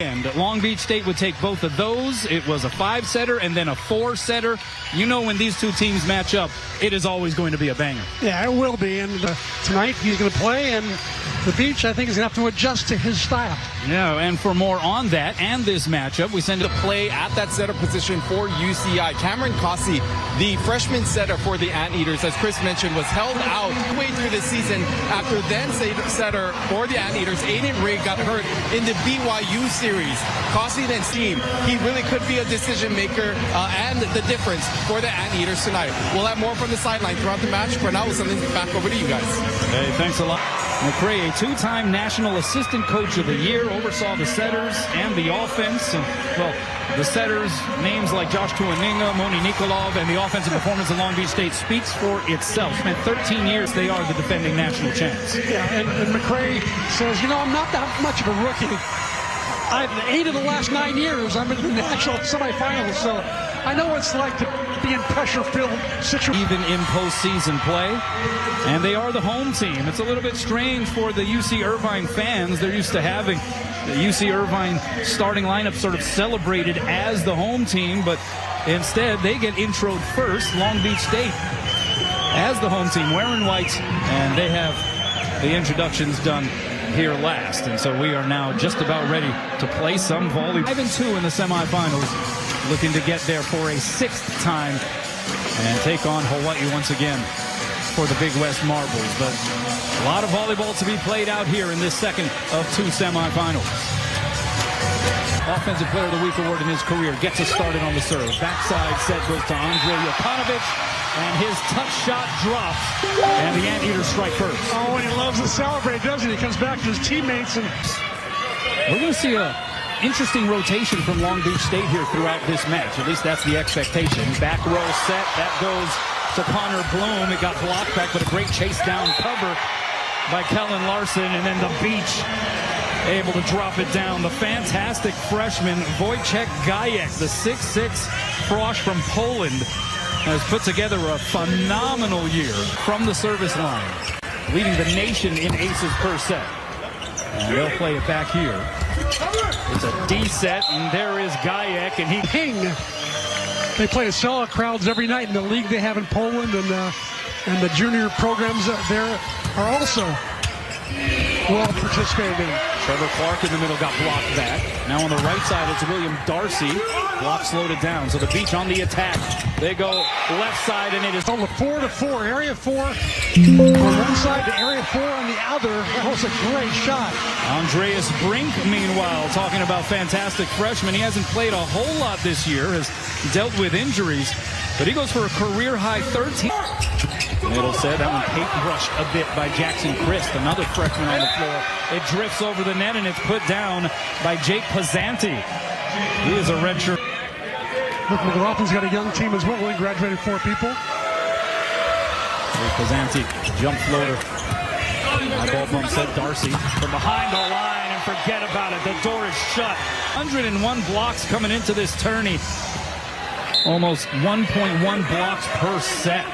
And Long Beach State would take both of those. It was a 5-setter and then a 4-setter. You know, when these two teams match up, it is always going to be a banger. Yeah, it will be. And tonight he's going to play, and the Beach, I think, is going to have to adjust to his style. Yeah, and for more on that and this matchup, we send to play at that setter position for UCI. Cameron Cossey, the freshman setter for the Anteaters, as Chris mentioned, was held out way through the season after then setter for the Anteaters, Aiden Ray, got hurt in the BYU series. Cossey then team, he really could be a decision maker and the difference for the Anteaters tonight. We'll have more from the sideline throughout the match. For now, we'll send it back over to you guys. Hey, thanks a lot. McCray, a two-time National Assistant Coach of the Year, oversaw the setters and the offense. And, well, the setters, names like Josh Tuaninga, Moni Nikolov, and the offensive performance of Long Beach State speaks for itself. Spent 13 years, they are the defending national champs. Yeah, and McCray says, you know, I'm not that much of a rookie. I've 8 of the last 9 years, I'm in the national semifinals, so I know what it's like to be in pressure-filled situations. Even in postseason play, and they are the home team. It's a little bit strange for the UC Irvine fans. They're used to having the UC Irvine starting lineup sort of celebrated as the home team, but instead they get introed first. Long Beach State as the home team, wearing white, and they have the introductions done here last. And so we are now just about ready to play some volleyball. 5-2 in the semifinals, looking to get there for a 6th time and take on Hawaii once again for the Big West Marbles. But a lot of volleyball to be played out here in this second of 2 semifinals. Offensive Player of the Week award in his career gets us started on the serve. Backside set goes to Andre Jokanovic, and his touch shot drops, and the Anteaters strike first. Oh, and he loves to celebrate, doesn't he? He comes back to his teammates. And we're going to see a interesting rotation from Long Beach State here throughout this match. At least that's the expectation. Back row set, that goes to Connor Bloom. It got blocked back, but a great chase down cover by Kellen Larson, and then the Beach able to drop it down. The fantastic freshman Wojciech Gajek, the 6'6" frosh from Poland, has put together a phenomenal year from the service line, leading the nation in aces per set. And they'll play it back here. It's a D set, and there is Gajek, and he ping. They play to sellout crowds every night in the league they have in Poland, and the junior programs there are also well participated in. Trevor Clark in the middle got blocked back. Now on the right side, it's William Darcy. Block slowed it down. So the Beach on the attack. They go left side, and it is on the 4-to-4. Area 4 on one side to area 4 on the other. That was a great shot. Andreas Brink, meanwhile, talking about fantastic freshman. He hasn't played a whole lot this year, has dealt with injuries, but he goes for a career-high 13. Middle set, that one paintbrushed a bit by Jackson Christ, another freshman on the floor. It drifts over the net, and it's put down by Jake Pizzanti. He is a redshirt. Look, McLaughlin's got a young team as well. He graduated 4 people. Jake Pizzanti, jump floater. High ball bump set Darcy from behind the line, and forget about it. The door is shut. 101 blocks coming into this tourney. Almost 1.1 blocks per set.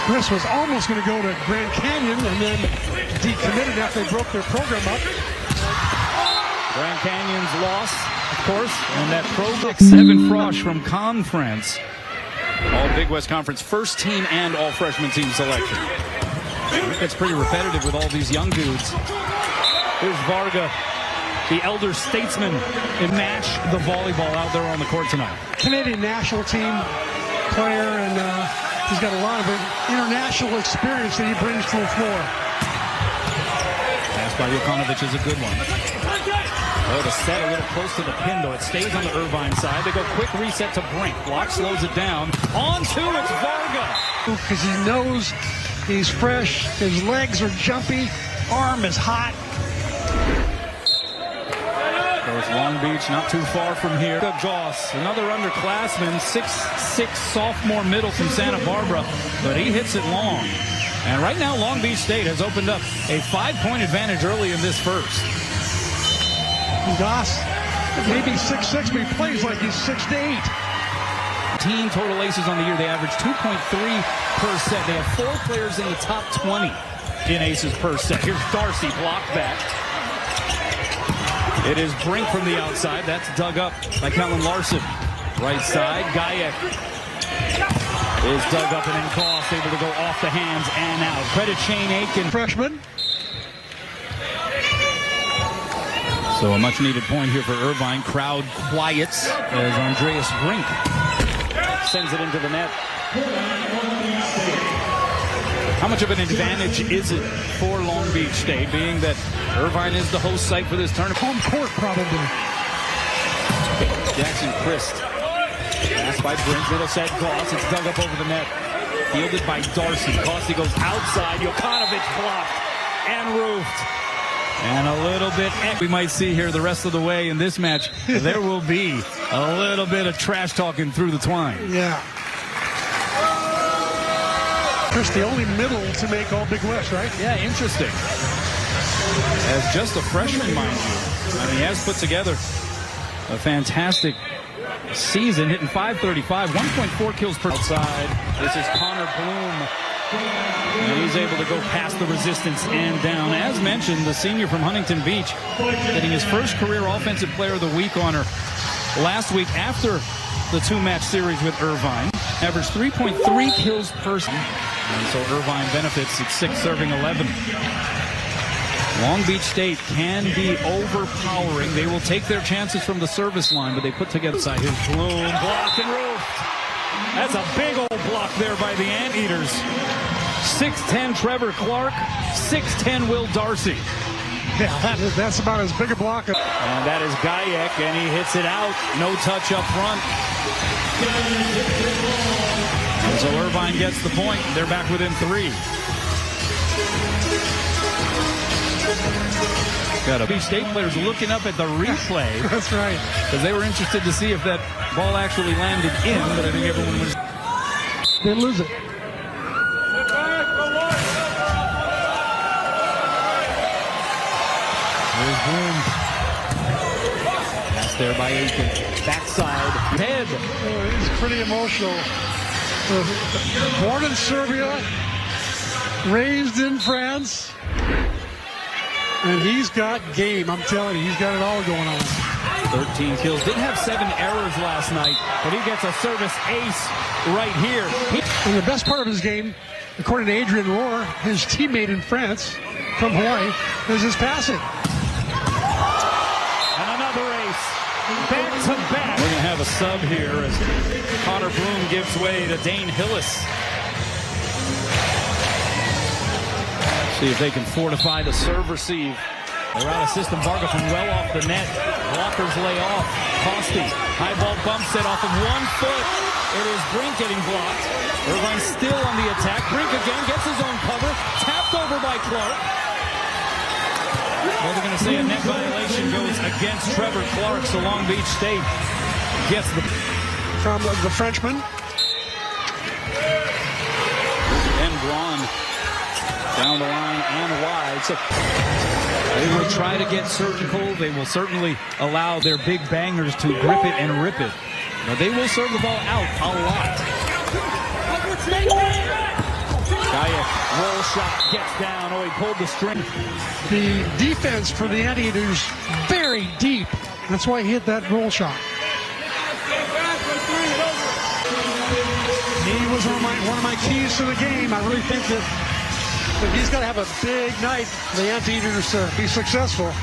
Chris was almost going to go to Grand Canyon and then decommitted after they broke their program up. Grand Canyon's loss, of course, and that Pro 7 frosh from Conference. All Big West Conference first team and all freshman team selection. It's pretty repetitive with all these young dudes. Here's Varga, the elder statesman, and match the volleyball out there on the court tonight. Canadian national team player, and he's got a lot of international experience that he brings to the floor. Pass by Jokanovic is a good one. Oh, the set a little close to the pin, though. It stays on the Irvine side. They go quick reset to Brink. Block slows it down. On to it's Varga. Because he knows he's fresh. His legs are jumpy. Arm is hot. Goes Long Beach, not too far from here. Goss, another underclassman, 6'6" sophomore middle from Santa Barbara, but he hits it long. And right now, Long Beach State has opened up a 5-point advantage early in this first. Goss, maybe 6'6", but he plays like he's 6'8". Team total aces on the year, they average 2.3 per set. They have 4 players in the top 20 in aces per set. Here's Darcy, blocked back. It is Brink from the outside. That's dug up by Kellen Larson. Right side, Gajek is dug up and then Goss able to go off the hands and out. Credit Shane Aiken. Freshman. So a much needed point here for Irvine. Crowd quiets as Andreas Brink sends it into the net. How much of an advantage is it for Long Beach State, being that Irvine is the host site for this tournament? Home court, probably. Jackson Christ. Pass by Brink. Middle set, Goss. It's dug up over the net. Fielded by Darcy. Costi goes outside. Jokanovic blocked and roofed. And a little bit we might see here the rest of the way in this match. There will be a little bit of trash talking through the twine. Yeah. Chris, the only middle to make All Big West, right? Yeah, interesting. As just a freshman, mind you. I mean, he has put together a fantastic season, hitting .535, 1.4 kills per outside. This is Connor Bloom. And he's able to go past the resistance and down. As mentioned, the senior from Huntington Beach getting his first career Offensive Player of the Week honor last week after the two-match series with Irvine. Averaged 3.3 kills per season. And so Irvine benefits at 6, serving 11. Long Beach State can be overpowering. They will take their chances from the service line, but they put together side. Here's Bloom, blocked and roofed. That's a big old block there by the Anteaters. 6'10" Trevor Clark, 6'10" Will Darcy. Yeah, that's about as big a block. And that is Gajek, and he hits it out. No touch up front. And so Irvine gets the point. They're back within 3. Got a Beach State players looking up at the replay. That's right. Because they were interested to see if that ball actually landed in, but I think everyone was. They lose it. There's Bloom. Pass there by Aiken. Backside. Head. Oh, he's pretty emotional. Born in Serbia, raised in France, and he's got game. I'm telling you, he's got it all going on. 13 kills. Didn't have 7 errors last night, but he gets a service ace right here. And the best part of his game, according to Adrian Rohr, his teammate in France from Hawaii, is his passing. And another ace. Back to back. We're going to have a sub here as Connor Bloom gives way to Dane Hillis. See if they can fortify the serve receive. They're out of system. Varga from well off the net. Blockers lay off. Costi. High ball bump set off of 1 foot. It is Brink getting blocked. Irvine still on the attack. Brink again gets his own cover. Tapped over by Clark. Well, they're going to say a net violation goes against Trevor Clark, so Long Beach State gets the... From the Frenchman. And Braun down the line and wide. So they will try to get surgical. They will certainly allow their big bangers to grip it and rip it. But they will serve the ball out a lot. Gajek, roll shot, gets down. Oh, he pulled the string. The defense for the Anteaters very deep. That's why he hit that roll shot. He was one of my keys to the game. I really think that he's got to have a big night for the Anteaters to be successful.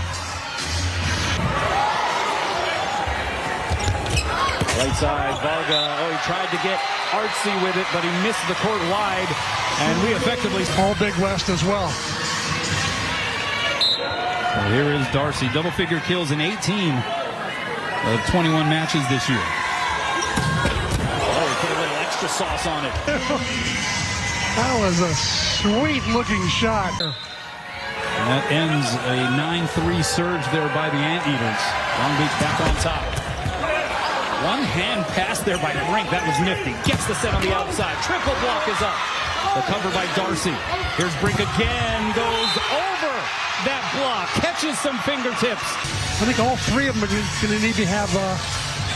Right side, Varga. Oh, he tried to get artsy with it, but he missed the court wide. And we effectively... All Big West as well. Well, here is Darcy. Double-figure kills in 18 of 21 matches this year. Oh, he put a little extra sauce on it. That was a sweet-looking shot. And that ends a 9-3 surge there by the Anteaters. Long Beach back on top. One hand pass there by Brink. That was nifty. Gets the set on the outside. Triple block is up. The cover by Darcy. Here's Brink again. Goes over that block. Catches some fingertips. I think all 3 of them are going to need to have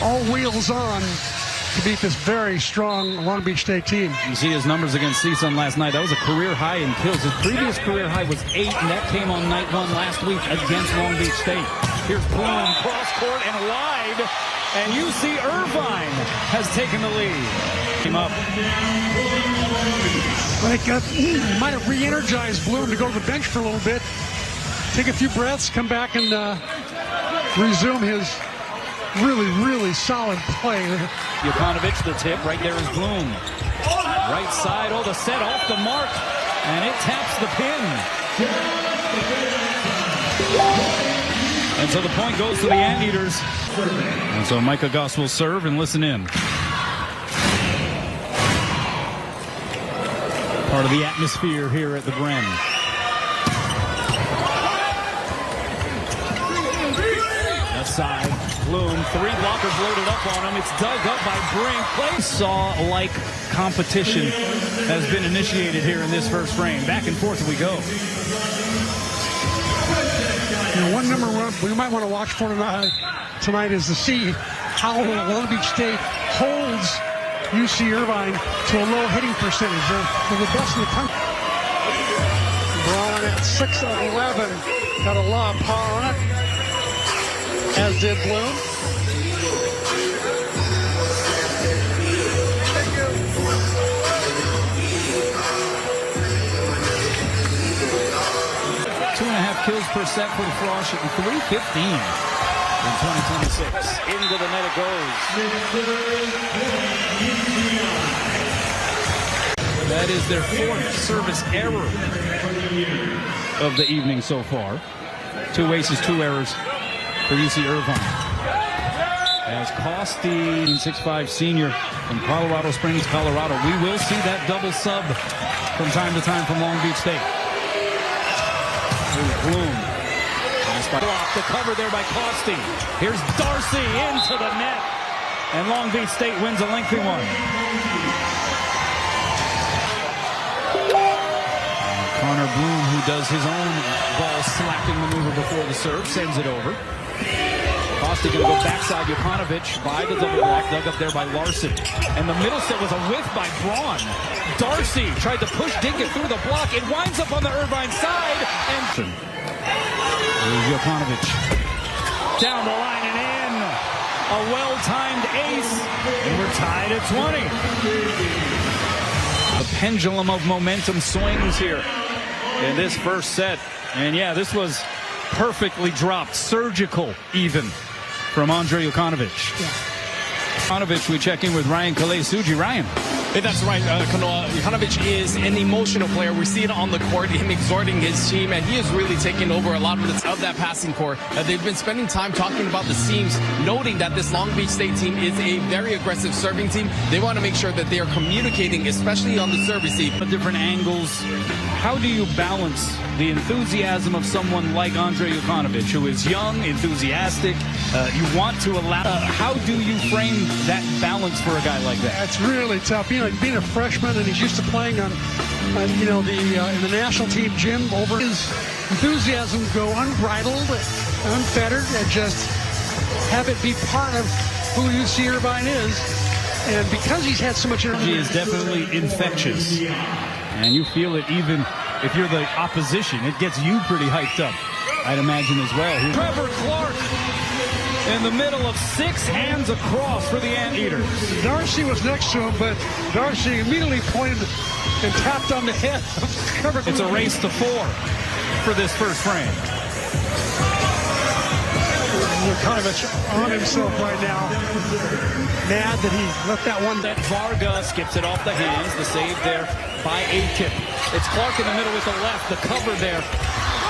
all wheels on to beat this very strong Long Beach State team. You see his numbers against CSUN last night. That was a career high in kills. His previous career high was 8, and that came on night 1 last week against Long Beach State. Here's Bloom, cross court and wide. And UC Irvine has taken the lead. Came up. Might have re-energized Bloom to go to the bench for a little bit. Take a few breaths, come back and resume his really solid play. Jokanovic, the tip. Right there is Bloom. Right side, the set off the mark. And it taps the pin. And so the point goes to the Anteaters. And so Micah Goss will serve and listen in. Part of the atmosphere here at the Bren. Left side, Bloom, 3 blockers loaded up on him. It's dug up by Brink. Play saw-like competition has been initiated here in this first frame. Back and forth we go. One number we might want to watch for tonight is to see how Long Beach State holds UC Irvine to a low hitting percentage. They're the best in the country. Braun at 6 of 11 got a lot of power on it, as did Bloom. Kills per set for the Frost, shooting 315 in 2026. Into the net it goes. That is their 4th service error of the evening so far. 2 aces, 2 errors for UC Irvine. As Costi, 6'5" senior from Colorado Springs, Colorado. We will see that double sub from time to time from Long Beach State. Bloom. Block the cover there by Costi. Here's Darcy into the net. And Long Beach State wins a lengthy one. Connor Bloom, who does his own ball slapping maneuver before the serve, sends it over. Costi going to go backside. Jokanovic by the double block, dug up there by Larson. And the middle set was a whiff by Braun. Darcy tried to push Dinkett through the block. It winds up on the Irvine side. And Jokanovic down the line and in. A well-timed ace. And we're tied at 20. The pendulum of momentum swings here in this first set. And yeah, this was perfectly dropped. Surgical even from Andre Jokanovic. Yeah. Jokanovic, we check in with Ryan Kalei-Suji. Ryan. Hey, that's right, Kanoa. Jokanovic is an emotional player. We see it on the court, him exhorting his team, and he is really taking over a lot of that passing core. They've been spending time talking about the seams, noting that this Long Beach State team is a very aggressive serving team. They want to make sure that they are communicating, especially on the serve receive. Different angles. How do you balance the enthusiasm of someone like Andre Jokanovic, who is young, enthusiastic? You want to allow. How do you frame that balance for a guy like that? It's really tough. Being a freshman, and he's used to playing on in the national team gym. Over his enthusiasm, go unbridled, unfettered, and just have it be part of who UC Irvine is. And because he's had so much energy, he is definitely infectious, and you feel it even if you're the opposition. It gets you pretty hyped up, I'd imagine as well. Trevor Clark in the middle of 6 hands across for the Anteaters. Darcy was next to him, but Darcy immediately pointed and tapped on the head of Trevor. It's a race to 4 for this first frame. Jokanovic on himself right now. Mad that he left that one. That Varga skips it off the hands. The save there by Akip. It's Clark in the middle with the left. The cover there.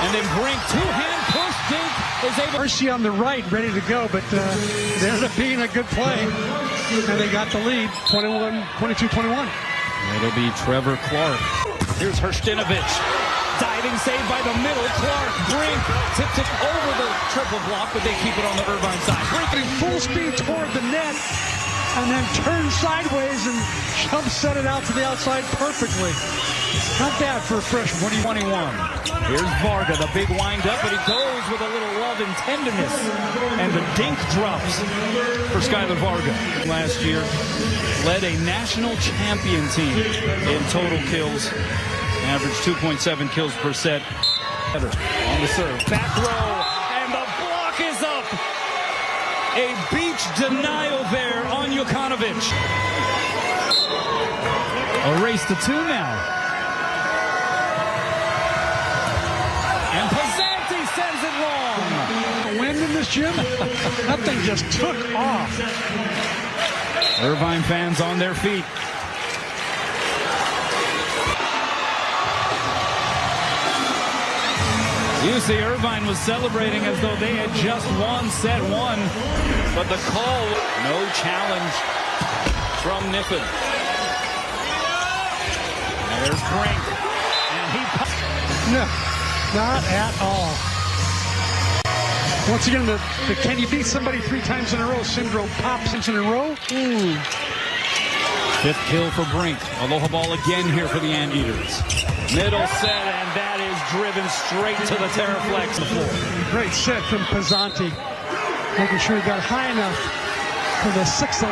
And then Brink, 2-hand push. Dink is able. Darcy on the right, ready to go, but it ended up being a good play. And they got the lead, 22-21. It'll be Trevor Clark. Here's Hrstinovic. Diving save by the middle. Clark, Brink tips it over the triple block, but they keep it on the Irvine side. Brink in full speed toward the net, and then turns sideways and jump set it out to the outside perfectly. Not bad for a freshman. 21. Here's Varga, the big wind up, but he goes with a little love and tenderness. And the dink drops for Skylar Varga. Last year, led a national champion team in total kills. Average 2.7 kills per set. On the serve. Back row, and the block is up. A beach denial there on Jokanovic. A race to 2 now. And Pizzanti sends it wrong. Wind in this gym? That thing just took off. Irvine fans on their feet. UC Irvine was celebrating as though they had just won set 1, but the call, no challenge from Niffen. There's Brink, and he... No, not at all. Once again, the can you beat somebody 3 times in a row syndrome pops in a row. Ooh. 5th kill for Brink. Aloha ball again here for the Anteaters. Middle set, and that is driven straight to the Terraflex floor. Great set from Pizzanti. Making sure he got high enough for the 6'11"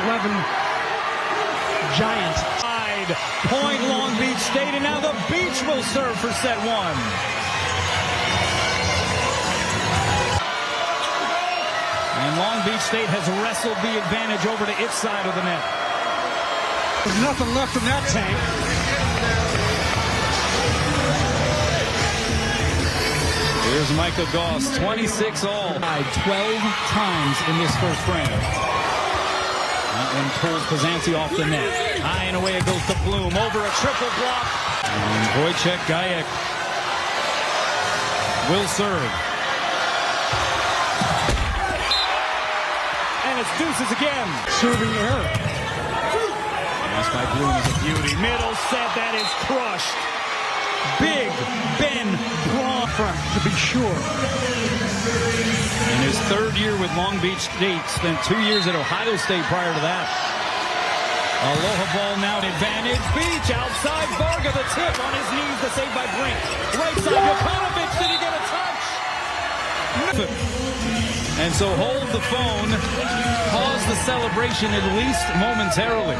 giant. Point Long Beach State, and now the Beach will serve for set 1. And Long Beach State has wrestled the advantage over to its side of the net. There's nothing left in that tank. Here's Micah Goss, 26 all. 12 times in this first frame. That one pulls Pizzanti off the net. High and away it goes to Bloom. Over a triple block. And Wojciech Gajek will serve. And it's deuces again. Serving error. Pass by Bloom is a beauty. Middle set, that is crushed. Big Ben Braun front, to be sure. In his 3rd year with Long Beach State, spent 2 years at Ohio State prior to that. Aloha ball now advantage. Beach outside Varga, the tip on his knees, the save by Brink. Right side, Jokanovic, did he get a touch? And so hold the phone, pause the celebration at least momentarily.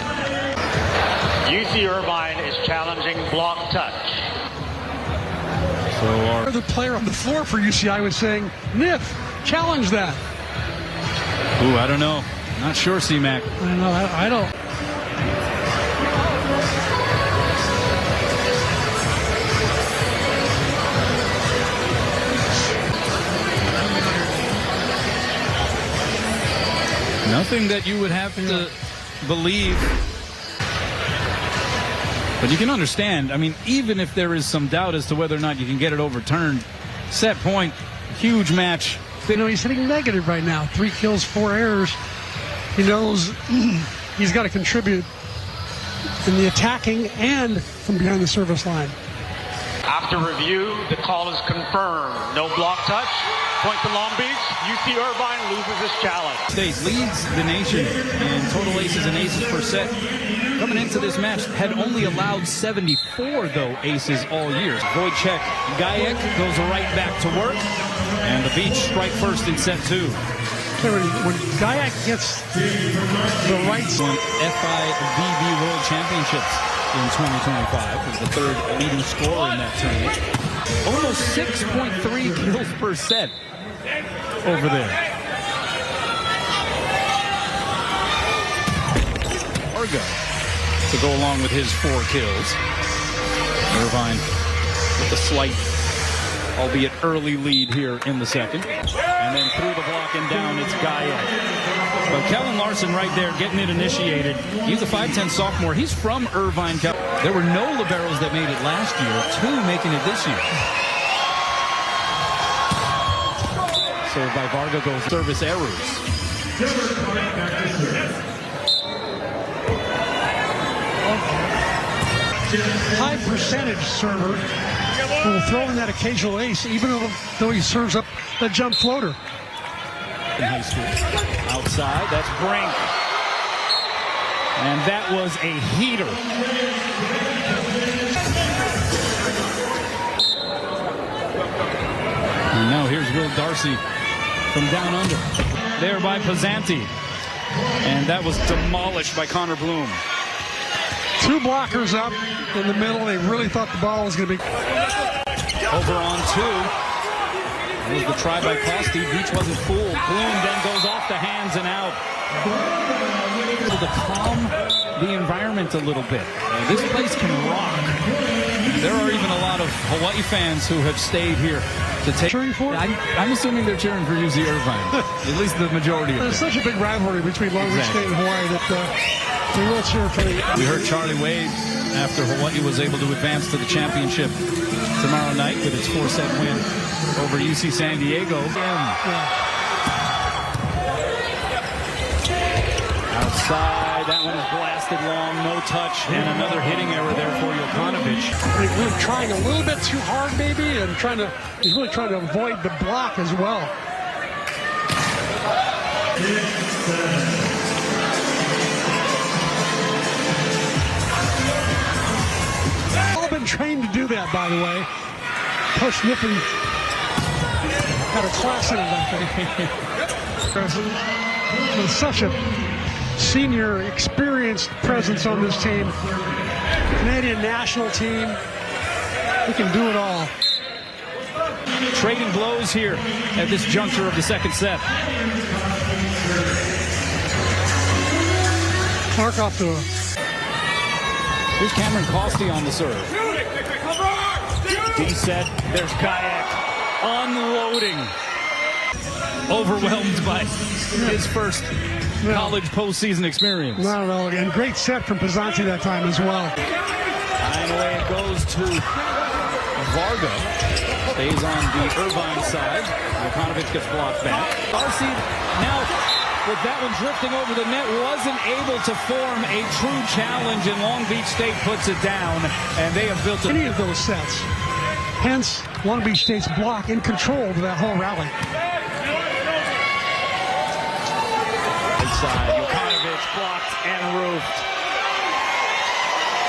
UC Irvine is challenging block touch. So The player on the floor for UCI was saying, Niff, challenge that. Ooh, I don't know. Not sure, C-Mac. I don't know. I don't. Nothing that you would have to believe. But you can understand, I mean, even if there is some doubt as to whether or not you can get it overturned, set point, huge match. You know, he's hitting negative right now. 3 kills, 4 errors. He knows he's got to contribute in the attacking and from behind the service line. After review, the call is confirmed. No block touch. Point to Long Beach. UC Irvine loses this challenge. State leads the nation in total aces and aces per set. Coming into this match, had only allowed 74, though, aces all year. Wojciech Gajek goes right back to work, and the Beach strike first in set 2. When Gajek gets the rights on FIVB World Championships in 2025, was the 3rd leading scorer in that tournament. Almost 6.3 kills per set over there. Varga to go along with his 4 kills. Irvine with a slight, albeit early lead here in the second. And then through the block and down, it's Gajek. But Kellen Larson right there getting it initiated. He's a 5'10 sophomore. He's from Irvine. There were no liberos that made it last year, 2 making it this year. Served by Varga goes service errors. high percentage server who will throw in that occasional ace, even though he serves up the jump floater. In high school. Outside, that's Brink. And that was a heater. And now here's Will Darcy from down under. There by Pizzanti. And that was demolished by Connor Bloom. 2 blockers up in the middle. They really thought the ball was going to be over on 2. That was the try by Costi. Beach wasn't fooled. Bloom then goes off the hands and out. To calm the environment a little bit. This place can rock. There are even a lot of Hawaii fans who have stayed here to take. Cheering for? I'm assuming they're cheering for UC Irvine. At least the majority of them. There's such a big rivalry between Long Beach State and Hawaii that they will cheer for the. We heard Charlie Wade after Hawaii was able to advance to the championship tomorrow night with its 4-set win over UC San Diego. Outside, that one is blasted long, no touch, and another hitting error there for Jokanovic. He's really trying a little bit too hard, maybe, and he's really trying to avoid the block as well. All been trained to do that, by the way. Push Nippon had a class in it, I think. With such a senior, experienced presence on this team. Canadian national team. We can do it all. Trading blows here at this juncture of the second set. Clark off to a... Here's Cameron Costi on the serve. D set. There's Kayak unloading. Overwhelmed by his first college postseason experience. Not at all. And great set from Pizzanti that time as well. And away it goes to Varga. Stays on the Irvine side. Jokanovic gets blocked back. Darcy now, with that one drifting over the net, wasn't able to form a true challenge, and Long Beach State puts it down, and they have built any of those sets. Hence, Long Beach State's block in control of that whole rally. Inside, Jokanovic blocked and roofed.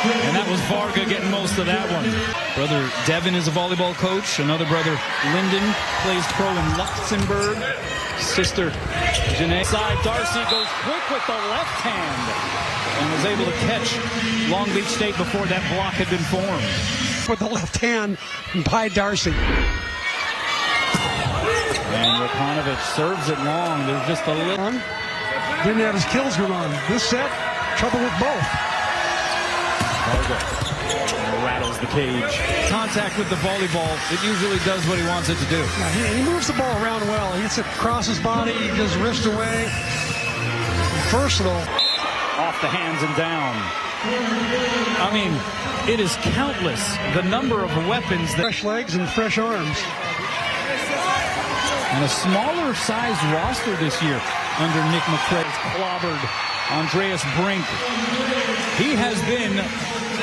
And that was Varga getting most of that one. Brother Devin is a volleyball coach. Another brother, Lyndon, plays pro in Luxembourg. Sister, Janae. Side, Darcy goes quick with the left hand and was able to catch Long Beach State before that block had been formed. With the left hand by Darcy. And Jokanovic serves it long. There's just a little... Didn't have his kills going on. This set, trouble with both. Varga rattles the cage. Contact with the volleyball. It usually does what he wants it to do. Yeah, he moves the ball around well. He hits it across his body, he goes wrist away. Versatile. Off the hands and down. I mean, it is countless, the number of weapons. Fresh legs and fresh arms. And a smaller sized roster this year under Nick McCray. Clobbered Andreas Brink. He has been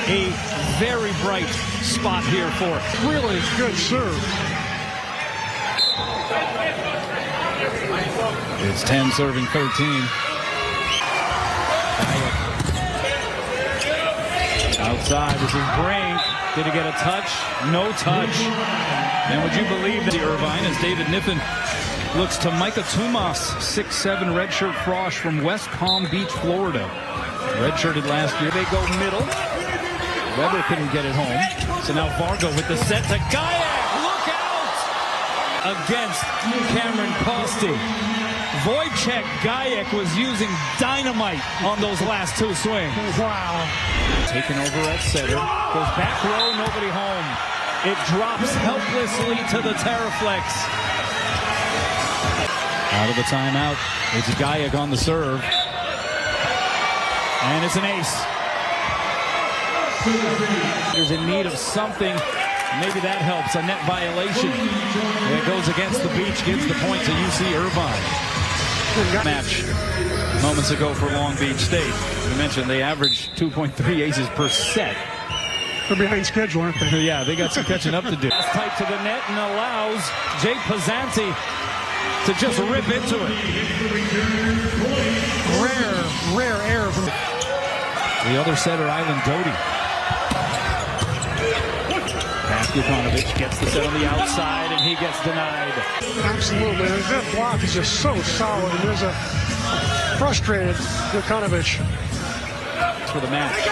a very bright spot here for really good serve. It's 10 serving 13. Outside, this is Brink. Did he get a touch? No touch. And would you believe that Irvine, as David Niffen looks to Micah Tumas, 6'7" redshirt frosh from West Palm Beach, Florida. Redshirted last year. They go middle. Weber couldn't get it home. So now Varga with the set to Kayak. Look out! Against Cameron Costi. Wojciech Gajek was using dynamite on those last two swings. Wow. Taken over at center. Goes back row, nobody home. It drops helplessly to the Terraflex. Out of the timeout, it's Gajek on the serve. And it's an ace. There's in need of something. Maybe that helps. A net violation. It goes against the Beach, gives the point to UC Irvine. Match moments ago for Long Beach State. We mentioned they average 2.3 aces per set. They're behind schedule, aren't they? Yeah, they got some catching up to do. Tight to the net and allows Jay Pizzanti to just rip into it. Rare error from the other setter, Island Doty. Jokanovic gets the set on the outside, and he gets denied. Absolutely. That block is just so solid, and there's a frustrated Jokanovic. For the match.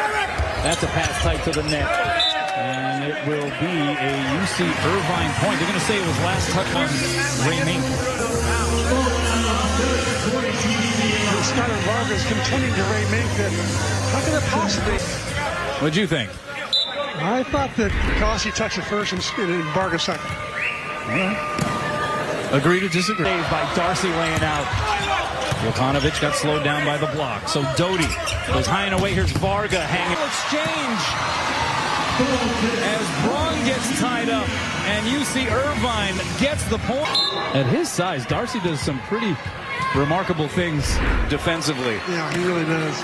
That's a pass tight to the net. And it will be a UC Irvine point. They're going to say it was last touch on Ray Mink. Skylar Vargas contending to Ray Mink. How could that possibly? What'd you think? I thought that Kossi touched it first and Vargas second. All right. Agree to disagree. Saved by Darcy laying out. Jokanovic got slowed down by the block. So Doty goes high and away. Here's Varga hanging. Exchange as Braun gets tied up and UC Irvine gets the point. At his size, Darcy does some pretty remarkable things defensively. Yeah, he really does.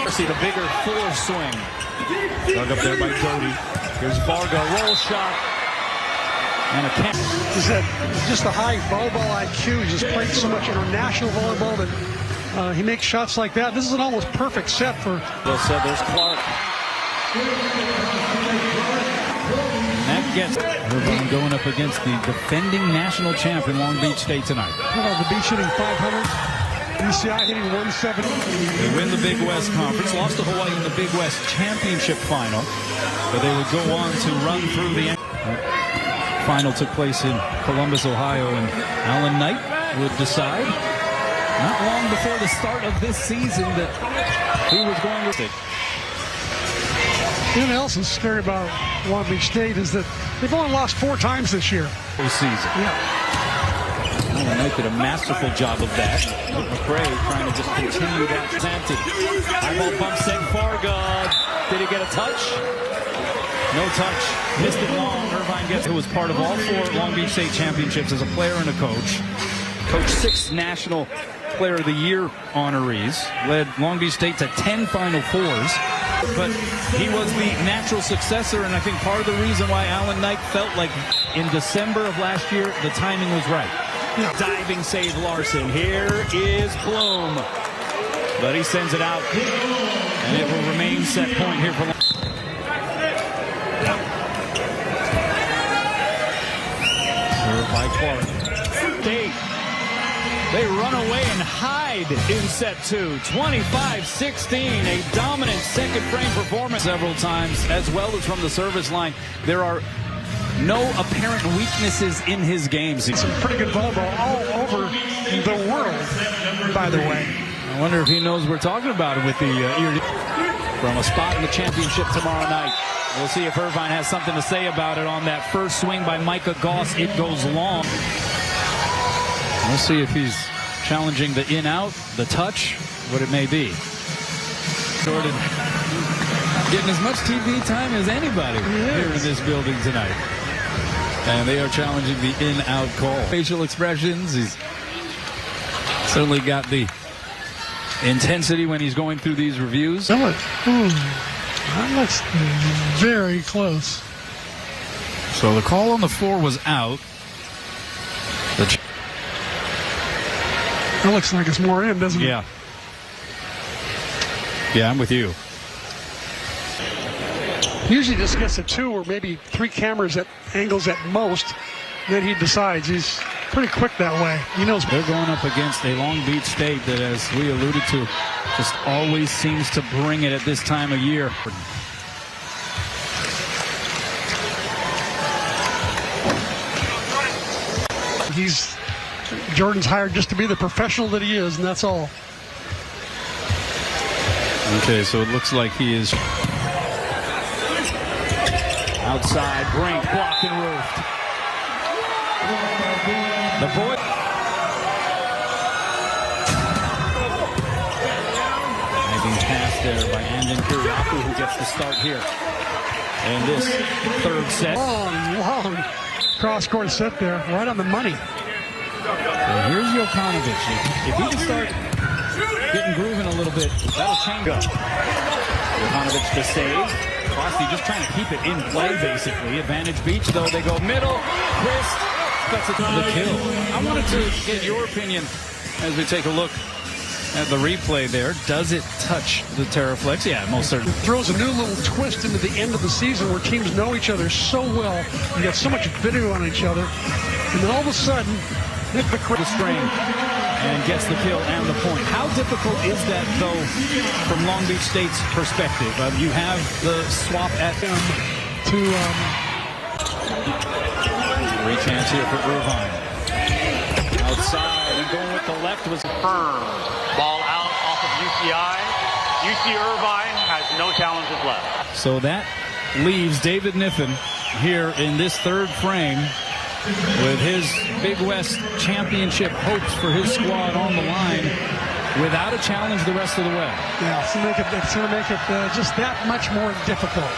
Darcy, the bigger four swing. Dug up there by Doty. Here's Varga, roll shot. And a catch. He said just the high volleyball IQ. He's just played so much international volleyball that he makes shots like that. This is an almost perfect set for. Well said. There's Clark. That gets Irvine going up against the defending national champion Long Beach State tonight. The Beach hitting 500. UCI hitting 170. They win the Big West Conference, lost to Hawaii in the Big West Championship final, but they would go on to run through the final. Took place in Columbus, Ohio, and Alan Knight would decide not long before the start of this season that he was going to it. You know what else is scary about Long Beach State is that they've only lost 4 times this year. This season. Yeah. Alan Knight did a masterful job of that. McRae trying to just continue that advantage. High ball bump set Varga. Did he get a touch? No touch. Missed it long. Irvine gets it. Was part of all 4 Long Beach State championships as a player and a coach. Coached 6 National Player of the Year honorees. Led Long Beach State to 10 Final Fours. But he was the natural successor, and I think part of the reason why Alan Knight felt like in December of last year, the timing was right. Yeah. Diving save Larson. Here is Bloom. But he sends it out. And it will remain set point here for served by Clark. They run away and hide in set 2. 25-16, a dominant second frame performance several times, as well as from the service line. There are no apparent weaknesses in his game. Some pretty good volleyball all over the world, by the way. I wonder if he knows we're talking about him with the ear from a spot in the championship tomorrow night. We'll see if Irvine has something to say about it on that first swing by Micah Goss. It goes long. We'll see if he's challenging the in-out, the touch, what it may be. Jordan getting as much TV time as anybody here in this building tonight. And they are challenging the in-out call. Facial expressions, he's certainly got the intensity when he's going through these reviews. That looks very close. So the call on the floor was out. That looks like it's more in, doesn't it? Yeah. Yeah, I'm with you. Usually just gets a 2 or maybe 3 cameras at angles at most. Then he decides. He's pretty quick that way. He knows. They're going up against a Long Beach State that, as we alluded to, just always seems to bring it at this time of year. Jordan's hired just to be the professional that he is, and that's all. Okay, so it looks like he is outside, Brink, blocked and roofed. The boy. Diving pass there by Andon Kiriakou, who gets the start here. And this third set. Long cross-court set there, right on the money. So here's Jokanovic. If he can start getting grooving a little bit, that'll change up. Jokanovic to save. Kossi just trying to keep it in play, basically. Advantage Beach, though. They go middle. Chris gets it to the kill. I wanted to get your opinion as we take a look at the replay there. Does it touch the Terraflex? Yeah, most certainly. It throws a new little twist into the end of the season where teams know each other so well. You got so much video on each other. And then all of a sudden, Nick McRae. The strain. and gets the kill and the point. How difficult is that, though, from Long Beach State's perspective? You have the swap at him to great chance here for Irvine. Outside and going with the left was Confirmed. Ball out off of UCI. UC Irvine has no challenges left. So that leaves David Niffen here in this third frame with his Big West championship hopes for his squad on the line without a challenge the rest of the way. Yeah, it's going to make it just that much more difficult.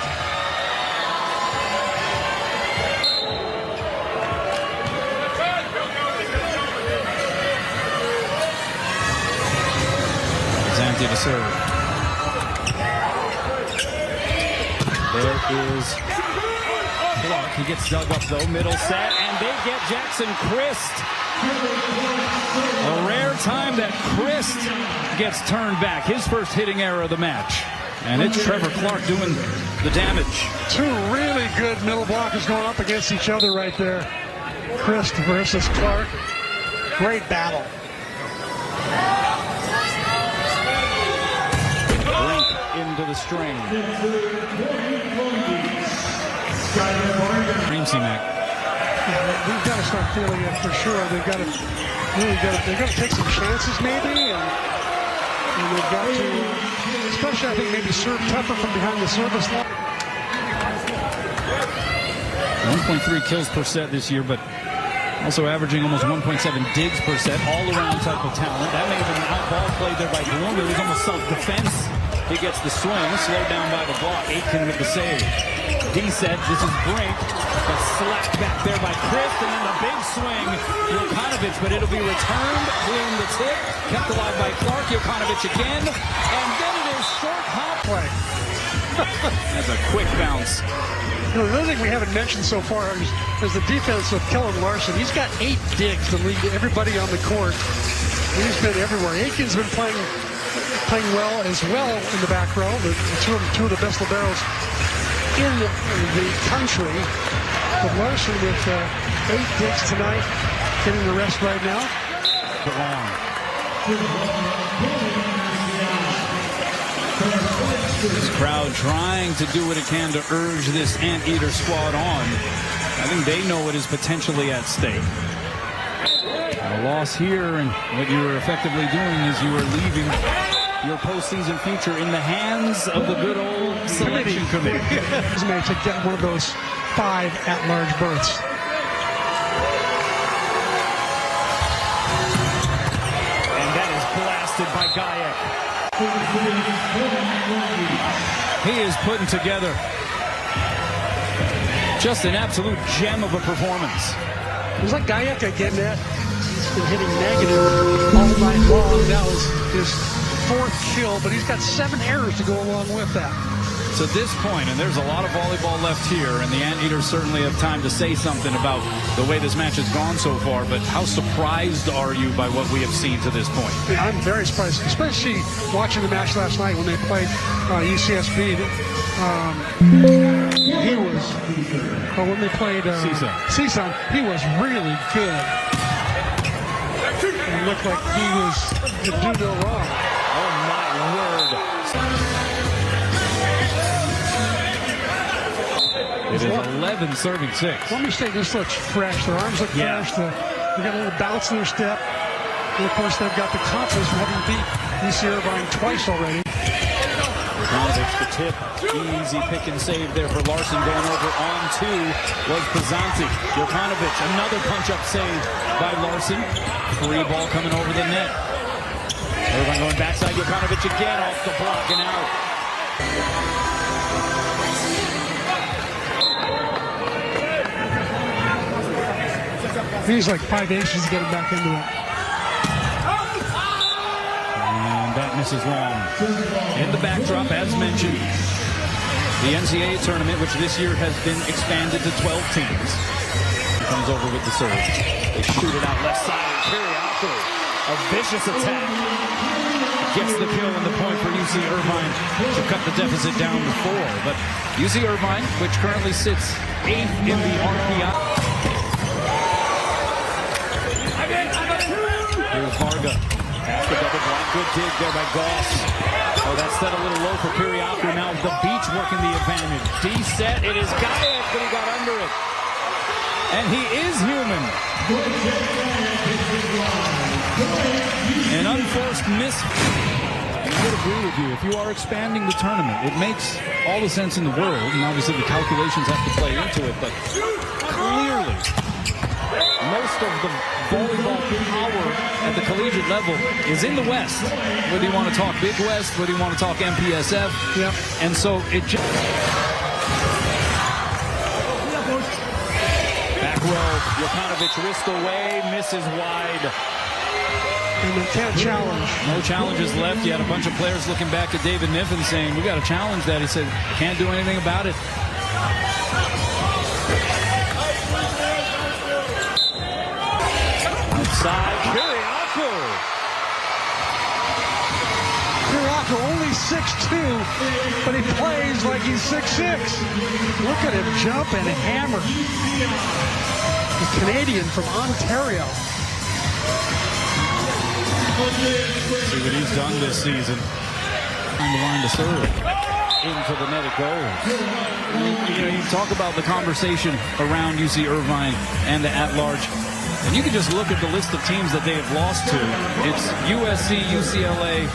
Empty to serve. There is Clark. He gets dug up though. Middle set, and they get Jackson Christ. A rare time that Christ gets turned back. His first hitting error of the match. And it's Trevor Clark doing the damage. Two really good middle blockers going up against each other right there. Christ versus Clark. Great battle. Into the string. Cream C-Mac. Yeah, we've got to start feeling it for sure. They've got to take some chances maybe, and they've got to, especially I think maybe serve tougher from behind the service line. 1.3 kills per set this year, but also averaging almost 1.7 digs per set, all-around type of talent. That may have been an out ball played there by Bloom. It was almost self-defense. He gets the swing, slowed down by the block. Aitken with the save. D set, this is Brink, but slapped back there by Christ, and then the big swing, Jokanovic, but it'll be returned. Bloom the tip, kept alive by Clark. Jokanovic again, and then it is short hop play. That's a quick bounce. You know, the other thing we haven't mentioned so far is the defense of Kellen Larson. He's got 8 digs to lead everybody on the court. He's been everywhere. Aitken's been playing well as well in the back row. Two of the best liberos in the country. But Larson with 8 digs tonight, getting the rest right now. This crowd trying to do what it can to urge this Anteater squad on. I think they know what is potentially at stake. A loss here, and what you are effectively doing is you are leaving your postseason future in the hands of the good old selection committee. To get one of those 5 at-large berths. And that is blasted by Gajek. He is putting together just an absolute gem of a performance. It was like Gajek again, that he's been hitting negative all night long. That was his 4th kill, but he's got 7 errors to go along with that. So at this point, and there's a lot of volleyball left here, and the Anteaters certainly have time to say something about the way this match has gone so far, but how surprised are you by what we have seen to this point? Yeah, I'm very surprised, especially watching the match last night when they played UCSB. He was, when they played CSUN, he was really good. It looked like he was to do no wrong. Oh my word. It is 11 serving 6. Let me say, this looks fresh. Their arms look fresh. They got a little bounce in their step. And of course, they've got the confidence from having beat UC Irvine twice already. Jokanovic the tip. Easy pick and save there for Larson. Going over on 2 was Pazanti. Jokanovic, another punch-up save by Larson. Free ball coming over the net. Irvine going backside. Jokanovic again off the block and out. He's like 5 inches to get him back into it. And that misses long. In the backdrop, as mentioned, the NCAA tournament, which this year has been expanded to 12 teams. Comes over with the serve. They shoot it out left side. Kiriakou, a vicious attack. Gets the kill and the point for UC Irvine to cut the deficit down to 4. But UC Irvine, which currently sits 8th in the RPI. Here's Varga. After double block. Good dig there by Goss. Oh, that's set a little low for Kiriakou. Now the Beach working the advantage. D-set. It is Guyek, but he got under it. And he is human. An unforced miss. I would agree with you. If you are expanding the tournament, it makes all the sense in the world. And obviously the calculations have to play into it. But clearly, most of the volleyball power at the collegiate level is in the West. Whether you want to talk Big West, whether you want to talk MPSF. Yep. And so it just... Back row, Jokanovic wrist away, misses wide. And they can't challenge. No challenges left. You had a bunch of players looking back at David Niffen saying, we got to challenge that. He said, can't do anything about it. Outside, Kiriakou. Kiriakou only 6'2", but he plays like he's 6'6". Look at him jump and hammer. The Canadian from Ontario. See what he's done this season. On the line to serve. Into the net it goes. You know, you talk about the conversation around UC Irvine and the at-large. And you can just look at the list of teams that they have lost to. It's USC, UCLA,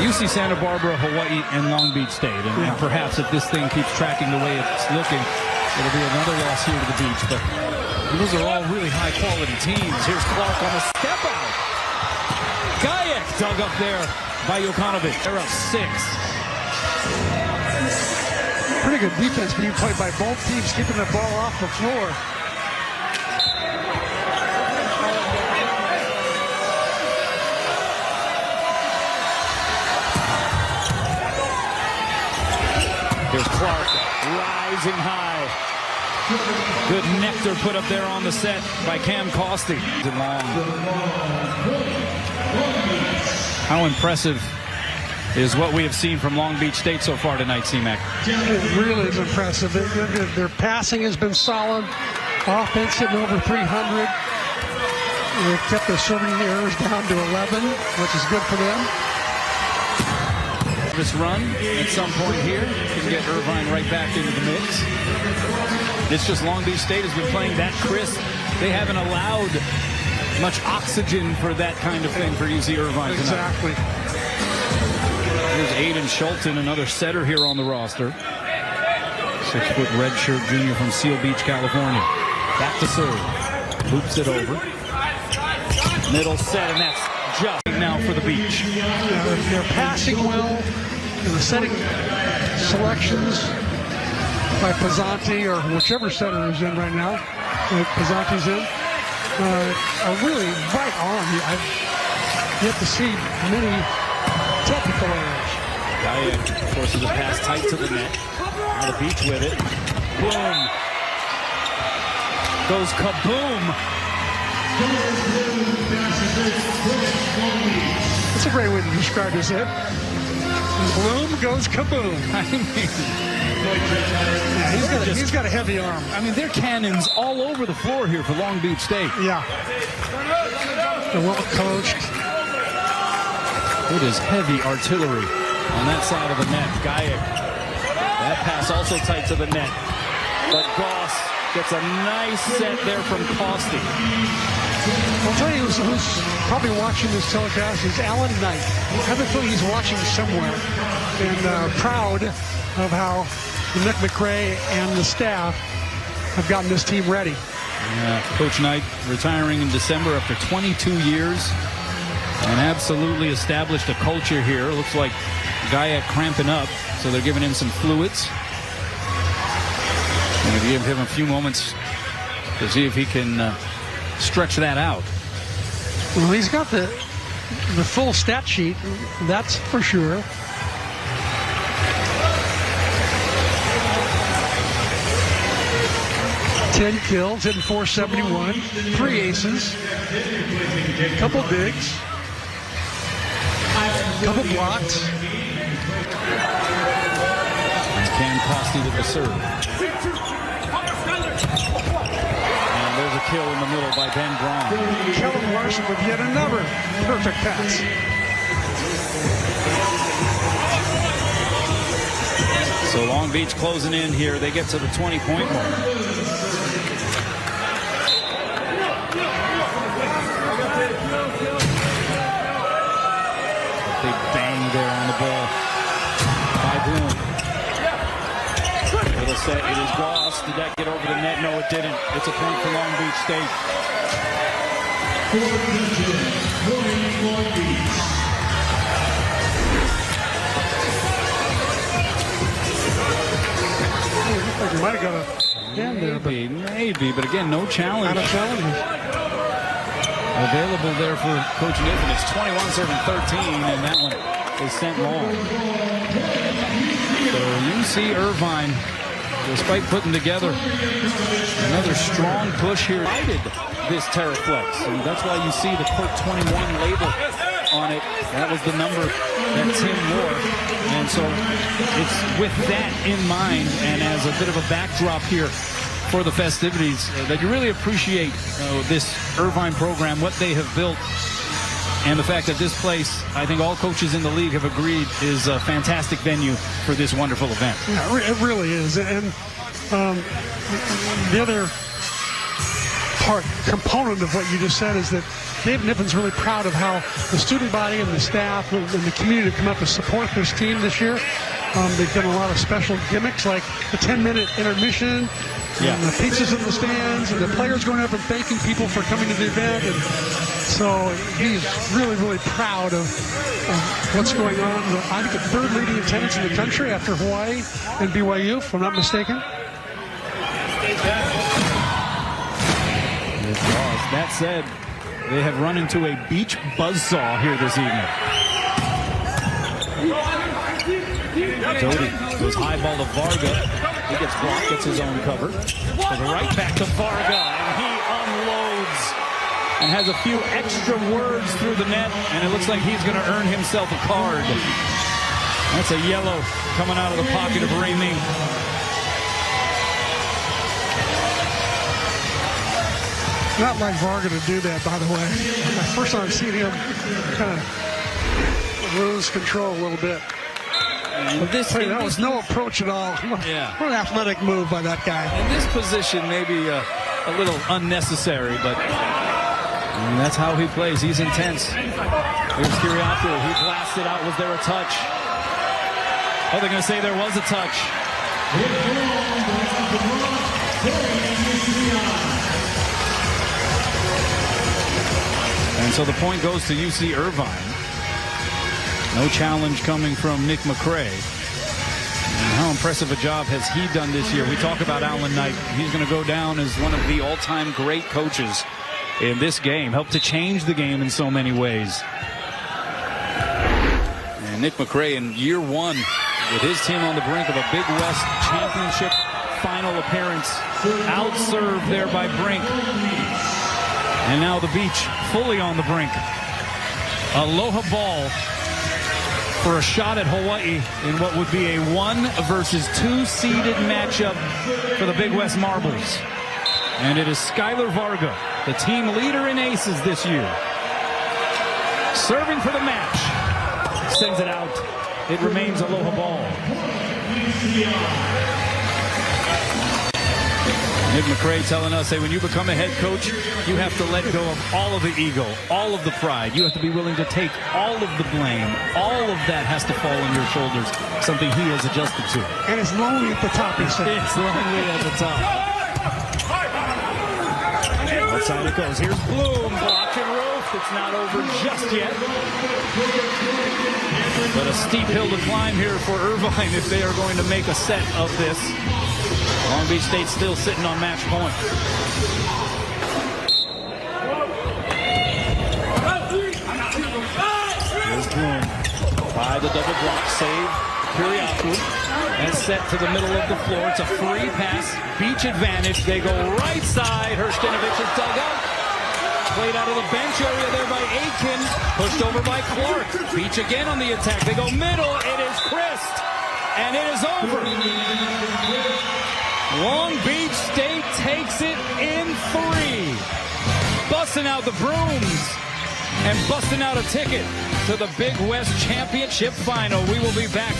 UC Santa Barbara, Hawaii, and Long Beach State. And perhaps if this thing keeps tracking the way it's looking, it'll be another loss here to the Beach. But those are all really high-quality teams. Here's Clark on the step-out. Guyek dug up there by Jokanovic. They're up 6. Pretty good defense being played by both teams, keeping the ball off the floor. Here's Clark rising high. Good nectar put up there on the set by Cam Costi. How impressive is what we have seen from Long Beach State so far tonight, C-Mac? It really is impressive. Their passing has been solid. Offense hitting over 300. They've kept their serving errors down to 11, which is good for them. This run at some point here can get Irvine right back into the mix. It's just Long Beach State has been playing that crisp. They haven't allowed much oxygen for that kind of thing for UC Irvine tonight. Exactly. Here's Aiden Schulten, another setter here on the roster. 6-foot redshirt junior from Seal Beach, California. Back to serve. Hoops it over. Middle set, and that's just now for the Beach. They're passing well. And the setting selections by Pizzanti or whichever setter is in right now. Pizzanti's in. A really right arm. I've yet to see many technical errors. Guyek forces a pass tight to the net. Now the Beach with it. Boom. Goes kaboom. That's a great way to describe his hit. Bloom goes kaboom. I mean, he's got a heavy arm. I mean, they're cannons all over the floor here for Long Beach State. Yeah. They're well coached. It is heavy artillery on that side of the net. Guyek. That pass also tight to the net. But Goss gets a nice set there from Costi. I'll tell you who's probably watching this telecast is Alan Knight. I have a feeling he's watching somewhere and proud of how Nick McRae and the staff have gotten this team ready. Yeah, Coach Knight retiring in December after 22 years and absolutely established a culture here. Looks like Guyek cramping up, so they're giving him some fluids. Going to give him a few moments to see if he can stretch that out. Well, he's got the full stat sheet, that's for sure. Ten kills, hitting .471, 3 aces, couple digs, couple blocks. And Cam Costi with the serve. And there's a kill in the middle by Ben Braun. Kellen Larson with yet another perfect pass. So Long Beach closing in here. They get to the 20-point mark. Big bang there on the ball by Bloom. Little set, it is Goss. Did that get over the net? No, it didn't. It's a point for Long Beach State. Like you might have got a hand there, but Maybe, but again, no challenge. not a challenge. Available there for Coach Niffen. It's 21 serving 13, and that one is sent long. So UC Irvine, despite putting together another strong push here, guided this Terraflex. And that's why you see the Court 21 label on it. That was the number that Tim wore. And so it's with that in mind and as a bit of a backdrop here for the festivities that you really appreciate this Irvine program, what they have built, and the fact that this place, I think all coaches in the league have agreed, is a fantastic venue for this wonderful event. Yeah, it really is. And the other component of what you just said is that Dave Niffen's really proud of how the student body and the staff and the community have come up to support this team this year. They've done a lot of special gimmicks like the 10-minute intermission, and the pizzas in the stands, and the players going up and thanking people for coming to the event. And so he's really, really proud of what's going on. I think the third leading attendance in the country after Hawaii and BYU, if I'm not mistaken. That said, they have run into a beach buzzsaw here this evening. Doty goes high ball to Varga. He gets blocked, gets his own cover. So the right back to Varga, and he unloads and has a few extra words through the net, and it looks like he's going to earn himself a card. That's a yellow coming out of the pocket of Ray Ming. Not like Varga to do that, by the way. First time I've seen him kind of lose control a little bit. That was no approach at all. Yeah. What an athletic move by that guy. In this position, maybe a little unnecessary, but that's how he plays. He's intense. Here's Kiriakou. He blasted out. Was there a touch? Oh, they're going to say there was a touch. And so the point goes to UC Irvine. No challenge coming from Nick McCray. And how impressive a job has he done this year? We talk about Alan Knight. He's going to go down as one of the all-time great coaches in this game. Helped to change the game in so many ways. And Nick McCray in year one with his team on the brink of a Big West Championship final appearance. Out-served there by Brink. And now the Beach fully on the brink. Aloha ball for a shot at Hawaii in what would be a 1 versus 2 seeded matchup for the Big West Marbles. And it is Skylar Varga, the team leader in aces this year. Serving for the match. Sends it out. It remains Aloha ball. Nick McCray telling us, hey, when you become a head coach, you have to let go of all of the ego, all of the pride. You have to be willing to take all of the blame. All of that has to fall on your shoulders, something he has adjusted to. And it's lonely at the top, he said. It's lonely at the top. Outside it goes. Here's Bloom, block and roof. It's not over just yet. But a steep hill to climb here for Irvine if they are going to make a set of this. Long Beach State still sitting on match point. Here's Bloom by the double block save. Kiriakou and set to the middle of the floor. It's a free pass. Beach advantage. They go right side. Herstinovich is dug out. Played out of the bench area there by Aitken. Pushed over by Clark. Beach again on the attack. They go middle. It is Christ. And it is over. Long Beach State takes it in 3. busting out the brooms and busting out a ticket to the Big West Championship Final. We will be back.